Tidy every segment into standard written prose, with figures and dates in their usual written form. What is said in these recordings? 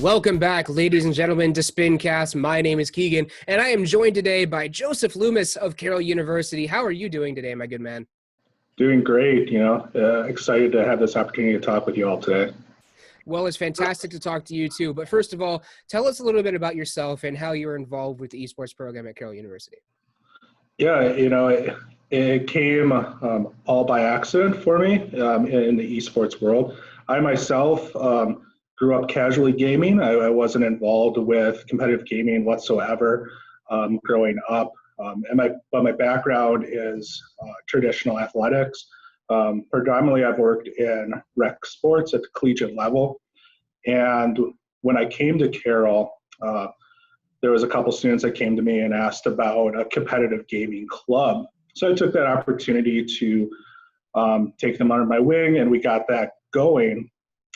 Welcome back, ladies and gentlemen, to Spincast. My name is Keegan, and I am joined today by Joseph LOOMIS of Carroll University. How are you doing today, my good man? Doing great, excited to have this opportunity to talk with you all today. Well, it's fantastic to talk to you too. But first of all, tell us a little bit about yourself and how you're involved with the esports program at Carroll University. Yeah, it came all by accident for me in the esports world. I myself grew up casually gaming. I wasn't involved with competitive gaming whatsoever growing up. But my background is traditional athletics. Predominantly, I've worked in rec sports at the collegiate level. And when I came to Carroll, there was a couple students that came to me and asked about a competitive gaming club. So I took that opportunity to take them under my wing, and we got that going.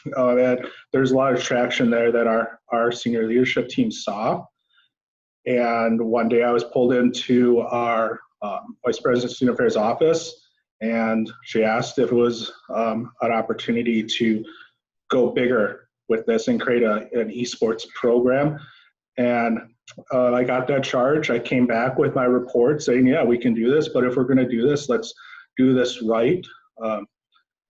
And there's a lot of traction there that our senior leadership team saw. And one day I was pulled into our Vice President of Student Affairs office, and she asked if it was an opportunity to go bigger with this and create an esports program. And I got that charge. I came back with my report saying, yeah, we can do this, but if we're going to do this, let's do this right.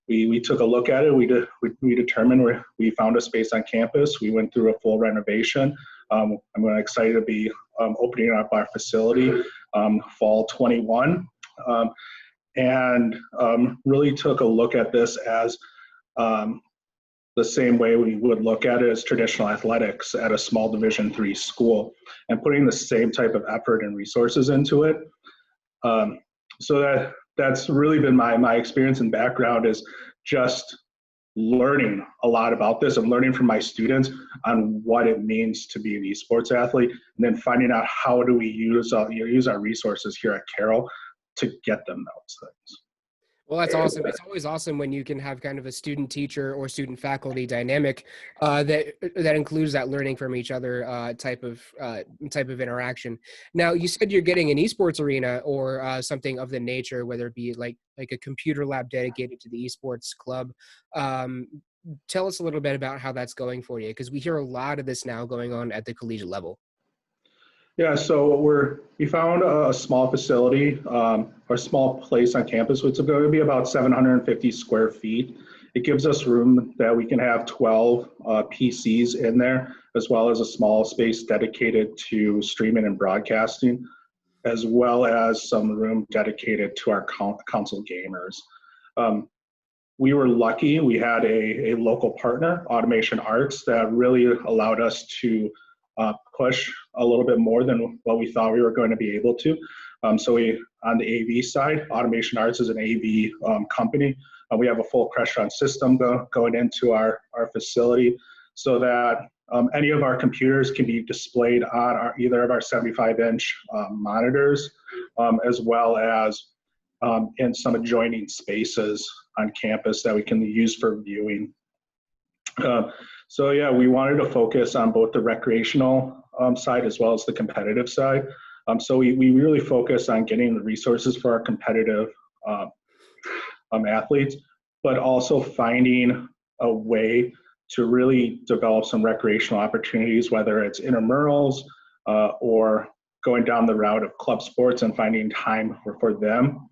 We took a look at it. We determined we found a space on campus. We went through a full renovation. I'm excited to be opening up our facility fall 21, and really took a look at this as the same way we would look at it as traditional athletics at a small Division III school, and putting the same type of effort and resources into it. So that's really been my experience and background, is just learning a lot about this and learning from my students on what it means to be an esports athlete, and then finding out how do we use our resources here at Carroll to get them those things. Well, that's awesome. It's always awesome when you can have kind of a student teacher or student faculty dynamic that includes that learning from each other type of interaction. Now, you said you're getting an esports arena or something of the nature, whether it be like a computer lab dedicated to the esports club. Tell us a little bit about how that's going for you, because we hear a lot of this now going on at the collegiate level. Yeah, so we found a small facility or a small place on campus, which is going to be about 750 square feet. It gives us room that we can have 12 PCs in there, as well as a small space dedicated to streaming and broadcasting, as well as some room dedicated to our console gamers. We were lucky. We had a local partner, Automation Arts, that really allowed us to push a little bit more than what we thought we were going to be able to. So on the AV side, Automation Arts is an AV company. We have a full crash run system going into our facility, so that any of our computers can be displayed on either of our 75-inch monitors, as well as in some adjoining spaces on campus that we can use for viewing. So yeah, we wanted to focus on both the recreational side as well as the competitive side. So we really focus on getting the resources for our competitive athletes, but also finding a way to really develop some recreational opportunities, whether it's intramurals or going down the route of club sports and finding time for them.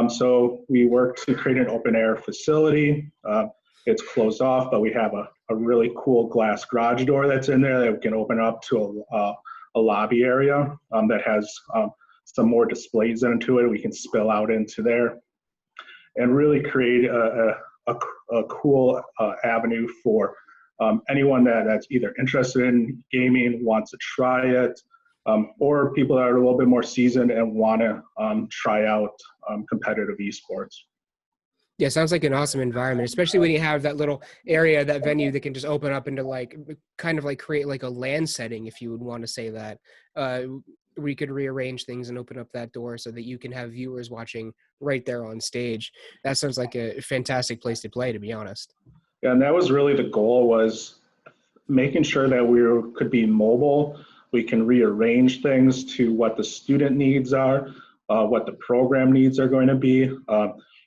So we worked to create an open air facility. It's closed off, but we have a really cool glass garage door that's in there that we can open up to a lobby area that has some more displays into it. We can spill out into there and really create a cool avenue for anyone that's either interested in gaming, wants to try it, or people that are a little bit more seasoned and want to try out competitive esports. Yeah, sounds like an awesome environment, especially when you have that little area, that venue that can just open up into kind of create like a LAN setting, if you would want to say that. We could rearrange things and open up that door so that you can have viewers watching right there on stage. That sounds like a fantastic place to play, to be honest. Yeah, and that was really the goal, was making sure that we could be mobile. We can rearrange things to what the student needs are, what the program needs are going to be.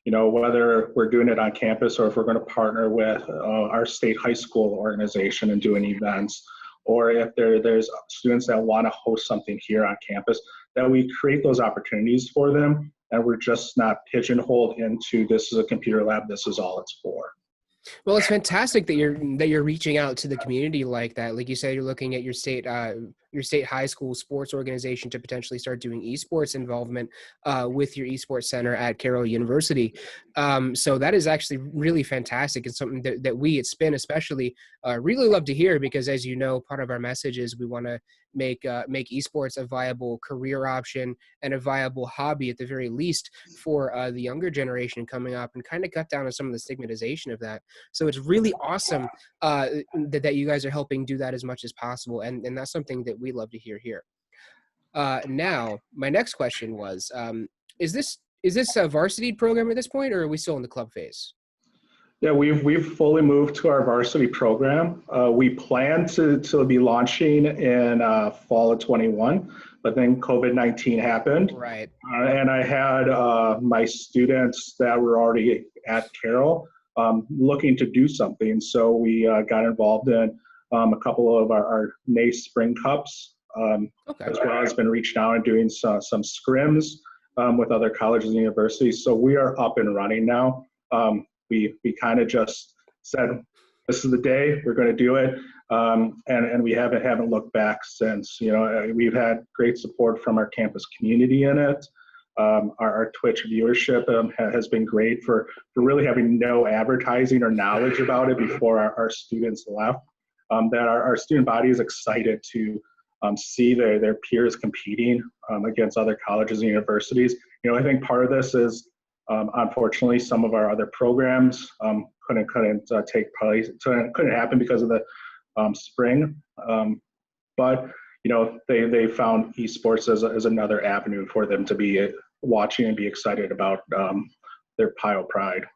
whether we're doing it on campus or if we're going to partner with our state high school organization and doing events, or if there's students that want to host something here on campus, that we create those opportunities for them, and we're just not pigeonholed into this is a computer lab, this is all it's for. Well, it's fantastic that you're reaching out to the community like that. Like you said, you're looking at your state high school sports organization to potentially start doing esports involvement with your esports center at Carroll University. So that is actually really fantastic. It's something that we at Spin especially really love to hear, because as you know, part of our message is we want to make esports a viable career option and a viable hobby at the very least for the younger generation coming up, and kind of cut down on some of the stigmatization of that. So it's really awesome that you guys are helping do that as much as possible, and that's something that we love to hear here. Now, my next question was, is this a varsity program at this point, or are we still in the club phase? Yeah, we've fully moved to our varsity program. We plan to be launching in fall of 21, but then COVID-19 happened. Right. And I had my students that were already at Carroll looking to do something. So we got involved in a couple of our NACE Spring Cups, as well as been reaching out and doing some scrims with other colleges and universities. So we are up and running now. We kind of just said, this is the day, we're going to do it. And we haven't looked back since. We've had great support from our campus community in it. Our Twitch viewership has been great for really having no advertising or knowledge about it before our students left. That our student body is excited to see their peers competing against other colleges and universities. I think part of this is, unfortunately, some of our other programs couldn't take place, couldn't happen because of the spring. But they found esports as another avenue for them to be watching and be excited about their Pio pride.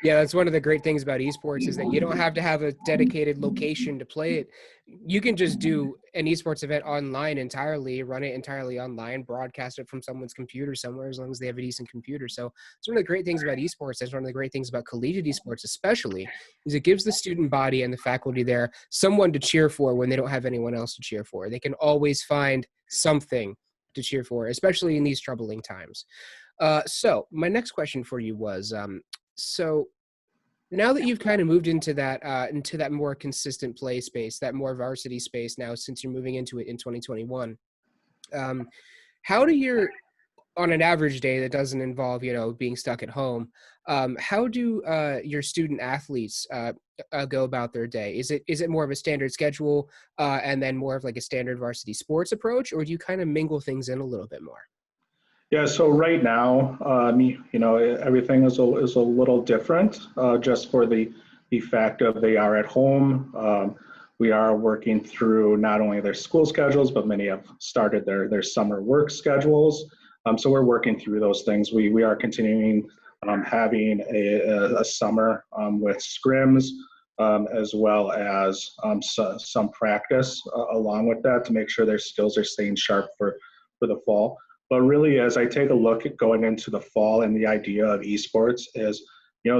Yeah, that's one of the great things about esports, is that you don't have to have a dedicated location to play it. You can just do an esports event online entirely, run it entirely online, broadcast it from someone's computer somewhere, as long as they have a decent computer. So it's one of the great things about esports. That's one of the great things about collegiate esports especially, is it gives the student body and the faculty there someone to cheer for when they don't have anyone else to cheer for. They can always find something to cheer for, especially in these troubling times. So my next question for you was, so now that you've kind of moved into that more consistent play space, that more varsity space now, since you're moving into it in 2021, how do on an average day that doesn't involve, being stuck at home, how do your student athletes go about their day? Is it more of a standard schedule and then more of like a standard varsity sports approach, or do you kind of mingle things in a little bit more? Yeah, so right now, everything is a little different, just for the fact of they are at home. We are working through not only their school schedules, but many have started their summer work schedules. So we're working through those things. We are continuing having a summer with scrims, as well as some practice along with that to make sure their skills are staying sharp for the fall. But really, as I take a look at going into the fall, and the idea of esports is,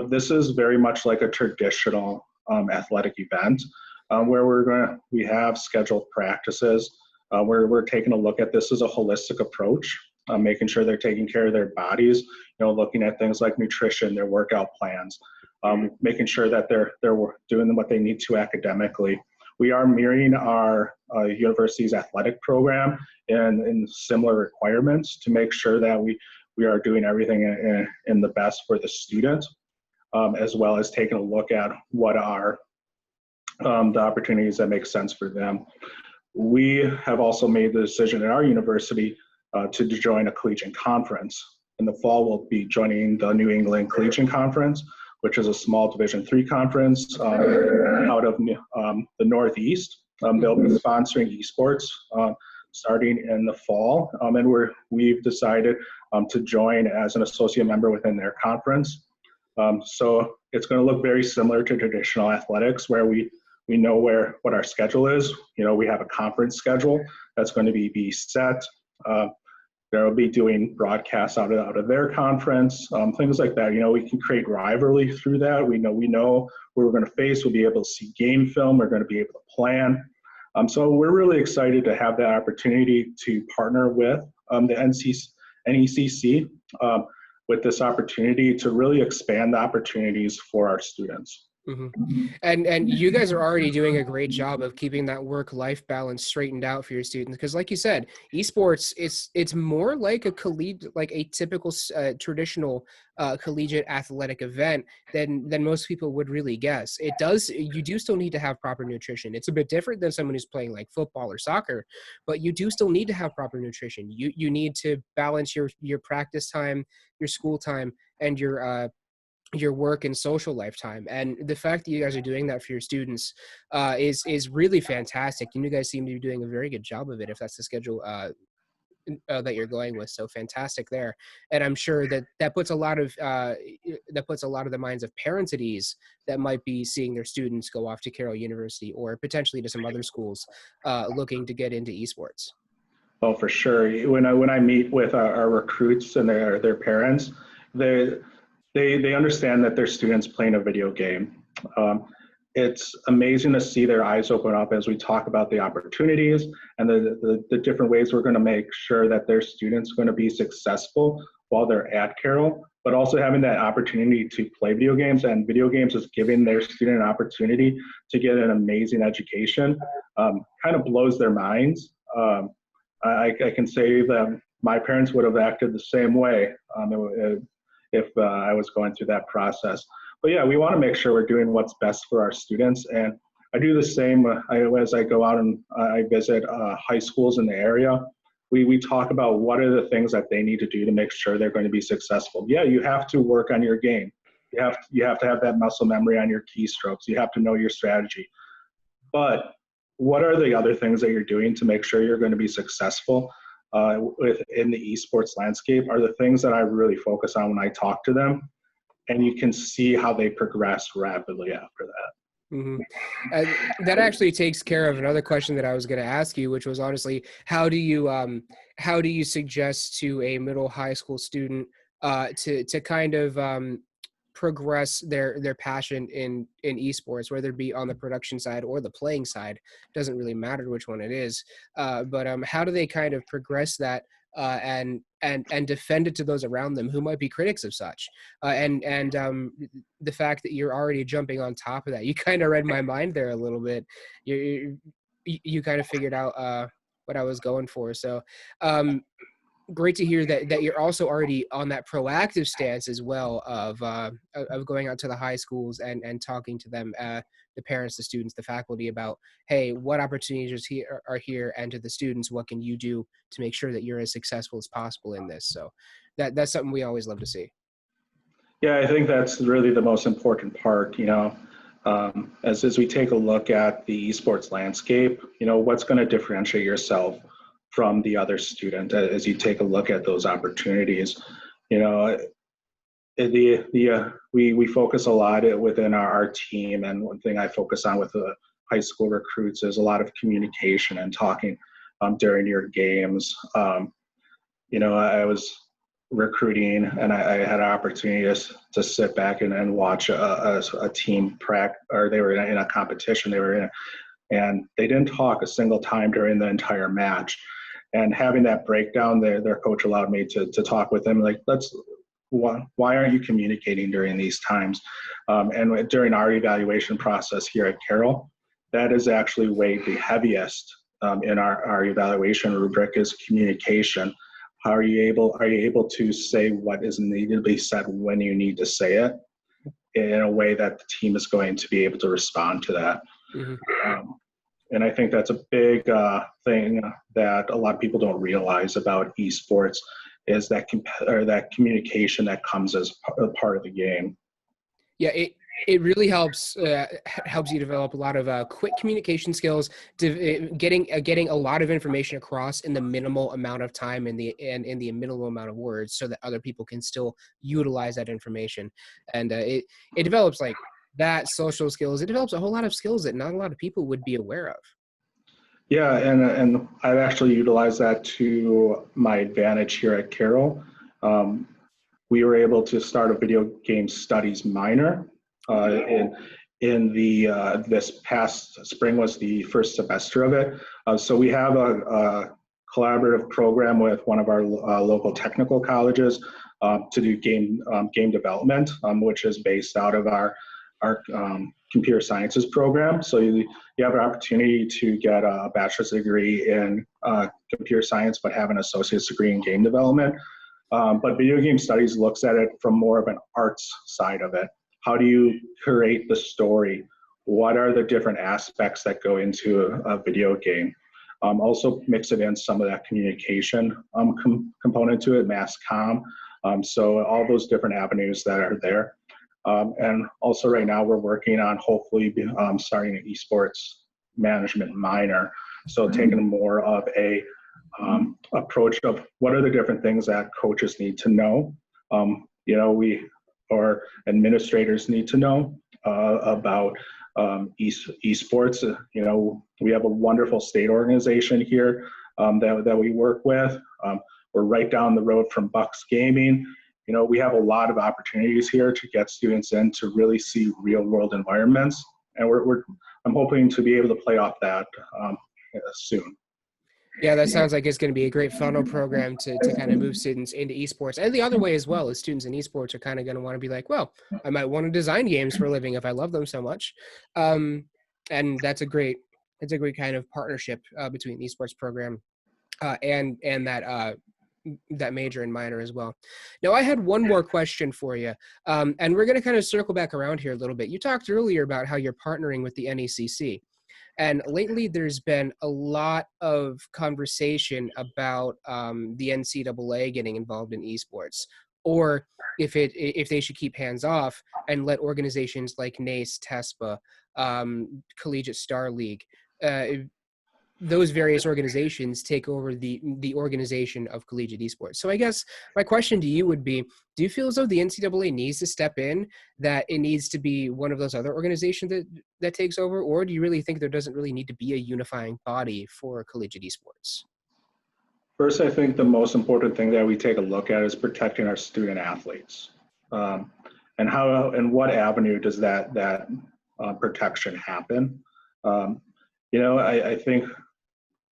this is very much like a traditional athletic event where we have scheduled practices. We're taking a look at this as a holistic approach, making sure they're taking care of their bodies, looking at things like nutrition, their workout plans, making sure that they're doing what they need to academically. We are mirroring our university's athletic program in similar requirements to make sure that we are doing everything in the best for the student, as well as taking a look at what are the opportunities that make sense for them. We have also made the decision at our university to join a collegiate conference. In the fall, we'll be joining the New England Collegiate Conference, which is a small Division III conference out of the Northeast. They'll be sponsoring esports starting in the fall, and we've decided to join as an associate member within their conference. So it's going to look very similar to traditional athletics, where we know what our schedule is. We have a conference schedule that's going to be set. They'll be doing broadcasts out of their conference, things like that. We can create rivalry through that. We know who we're going to face. We'll be able to see game film. We're going to be able to plan. So we're really excited to have that opportunity to partner with the NECC with this opportunity to really expand the opportunities for our students. Mm-hmm. And you guys are already doing a great job of keeping that work-life balance straightened out for your students, because like you said, esports, it's more like a typical traditional collegiate athletic event than most people would really guess. You do still need to have proper nutrition. It's a bit different than someone who's playing like football or soccer, but you do still need to have proper nutrition. You need to balance your practice time, your school time, and your work and social lifetime. And the fact that you guys are doing that for your students is really fantastic. And you guys seem to be doing a very good job of it, if that's the schedule that you're going with. So fantastic there. And I'm sure that puts a lot of the minds of parents at ease that might be seeing their students go off to Carroll University or potentially to some other schools looking to get into esports. Oh, for sure. When I meet with our recruits and their parents, they understand that their students playing a video game. It's amazing to see their eyes open up as we talk about the opportunities and the different ways we're going to make sure that their students are going to be successful while they're at Carroll, but also having that opportunity to play video games, and video games is giving their student an opportunity to get an amazing education, kind of blows their minds. I can say that my parents would have acted the same way if I was going through that process. But yeah, we want to make sure we're doing what's best for our students. And I do the same as I go out and I visit high schools in the area. We talk about what are the things that they need to do to make sure they're going to be successful. Yeah, you have to work on your game. You have to have that muscle memory on your keystrokes. You have to know your strategy. But what are the other things that you're doing to make sure you're going to be successful in the esports landscape are the things that I really focus on when I talk to them, and you can see how they progress rapidly after that. Mm-hmm. That actually takes care of another question that I was going to ask you, which was honestly, how do you suggest to a middle high school student to kind of progress their passion in esports, whether it be on the production side or the playing side? Doesn't really matter which one it is, but how do they kind of progress that and defend it to those around them who might be critics of such? And the fact that you're already jumping on top of that, you kind of read my mind there a little bit. You kind of figured out what I was going for. So great to hear that you're also already on that proactive stance as well of going out to the high schools and talking to them, the parents, the students, the faculty, about, hey, what opportunities are here, and to the students, what can you do to make sure that you're as successful as possible in this? So that's something we always love to see. Yeah, I think that's really the most important part, as we take a look at the esports landscape, what's going to differentiate yourself from the other student as you take a look at those opportunities. We focus a lot within our team, and one thing I focus on with the high school recruits is a lot of communication and talking during your games. I was recruiting, and I had an opportunity to sit back and watch a team practice, or they were in a competition and they didn't talk a single time during the entire match. And having that breakdown, their coach allowed me to talk with them, like, why aren't you communicating during these times? And during our evaluation process here at Carroll, that is actually weighed the heaviest in our evaluation rubric is communication. How are you able to say what is needed to be said when you need to say it in a way that the team is going to be able to respond to that? Mm-hmm. And I think that's a big thing that a lot of people don't realize about esports is that communication that comes as part of the game. Yeah, it really helps you develop a lot of quick communication skills, to getting a lot of information across in the minimal amount of time and in the minimal amount of words, so that other people can still utilize that information. And it develops like that social skills. It develops a whole lot of skills that not a lot of people would be aware of. Yeah, and I've actually utilized that to my advantage here at Carroll. Um, we were able to start a video game studies minor in the this past spring was the first semester of it. So we have a collaborative program with one of our local technical colleges to do game development, which is based out of our computer sciences program. So you have an opportunity to get a bachelor's degree in computer science, but have an associate's degree in game development. But video game studies looks at it from more of an arts side of it. How do you create the story? What are the different aspects that go into a video game? Also mix it in some of that communication component to it, mass comm. So all those different avenues that are there. And also right now we're working on hopefully starting an esports management minor. So taking more of a approach of what are the different things that coaches need to know, or administrators need to know about esports. We have a wonderful state organization here that we work with. We're right down the road from Bucks Gaming. We have a lot of opportunities here to get students in to really see real world environments. And I'm hoping to be able to play off that soon. Yeah, that sounds like it's going to be a great funnel program to kind of move students into esports. And the other way as well is students in esports are kind of going to want to be like, well, I might want to design games for a living if I love them so much. And that's a great kind of partnership between the esports program and that major and minor as well. Now, I had one more question for you, and we're going to kind of circle back around here a little bit. You talked earlier about how you're partnering with the NECC. And lately, there's been a lot of conversation about the NCAA getting involved in esports, or if they should keep hands off and let organizations like NACE, TESPA, Collegiate Star League, those various organizations take over the organization of collegiate esports. So I guess my question to you would be, do you feel as though the NCAA needs to step in, that it needs to be one of those other organizations that takes over, or do you really think there doesn't really need to be a unifying body for collegiate esports? First, I think the most important thing that we take a look at is protecting our student athletes. And what avenue does that protection happen? I think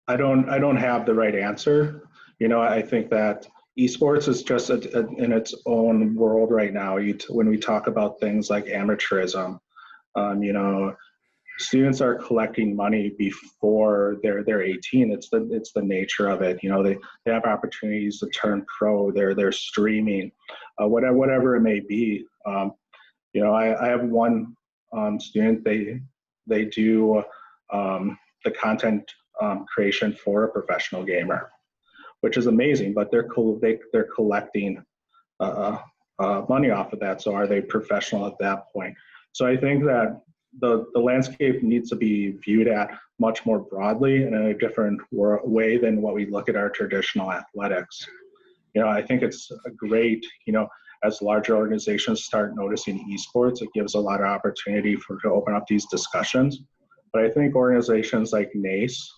I don't have the right answer. I think that esports is just in its own world right now. When we talk about things like amateurism, students are collecting money before they're 18. It's the nature of it. They have opportunities to turn pro. They're streaming, whatever it may be. I have one student. They do the content creation for a professional gamer, which is amazing. But they're collecting money off of that. So are they professional at that point? So I think that the landscape needs to be viewed at much more broadly and in a different way than what we look at our traditional athletics. I think it's a great, as larger organizations start noticing esports, it gives a lot of opportunity to open up these discussions. But I think organizations like NACE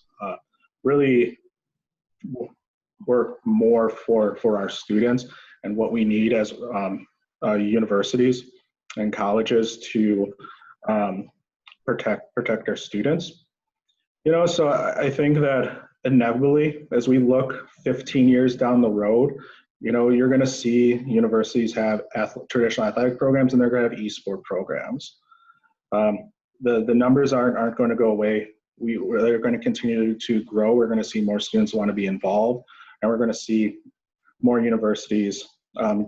really work more for our students and what we need as universities and colleges to protect our students. So I think that inevitably, as we look 15 years down the road, you're going to see universities have traditional athletic programs, and they're going to have esport programs. The numbers aren't going to go away. They're going to continue to grow. We're going to see more students want to be involved, and we're going to see more universities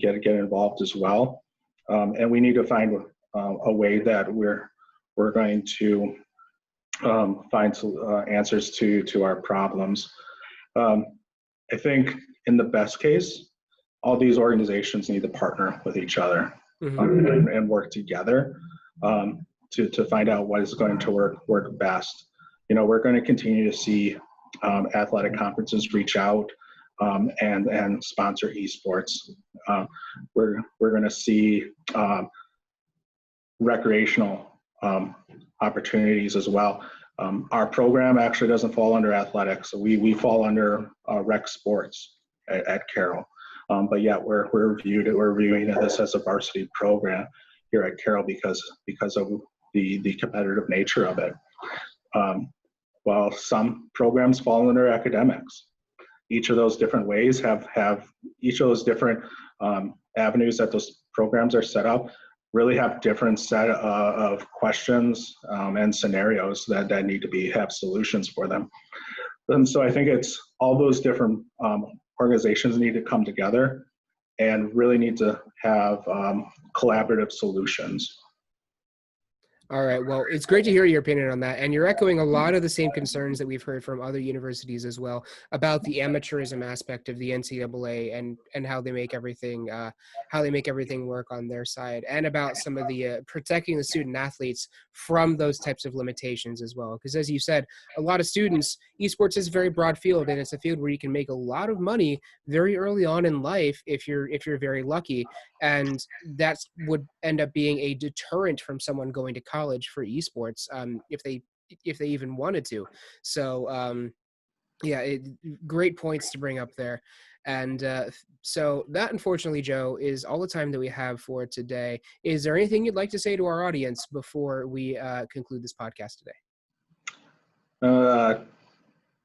get involved as well. And we need to find a way that we're going to find answers to our problems. I think in the best case, all these organizations need to partner with each other and work together to find out what is going to work best. We're going to continue to see athletic conferences reach out and sponsor esports. We're going to see recreational opportunities as well. Our program actually doesn't fall under athletics, so we fall under rec sports at Carroll. But yet we're viewing this as a varsity program here at Carroll because of the competitive nature of it. While some programs fall under academics, each of those different ways have each of those different avenues that those programs are set up really have different set of questions and scenarios that need to have solutions for them. And so I think it's all those different organizations need to come together and really need to have collaborative solutions. All right. Well, it's great to hear your opinion on that. And you're echoing a lot of the same concerns that we've heard from other universities as well about the amateurism aspect of the NCAA and how they make everything work on their side, and about some of the protecting the student athletes from those types of limitations as well. Because as you said, a lot of students, esports is a very broad field, and it's a field where you can make a lot of money very early on in life if you're very lucky. And that would end up being a deterrent from someone going to college for esports if they even wanted to. So great points to bring up there. And so that, unfortunately, Joe, is all the time that we have for today. Is there anything you'd like to say to our audience before we conclude this podcast today?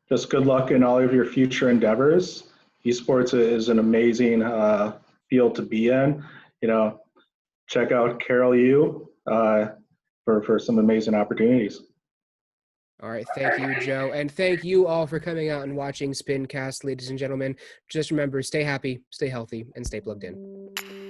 Just good luck in all of your future endeavors. Esports is an amazing field to be in. Check out Carroll U for some amazing opportunities. All right. Thank you, Joe. And thank you all for coming out and watching Spincast, ladies and gentlemen. Just remember, stay happy, stay healthy, and stay plugged in.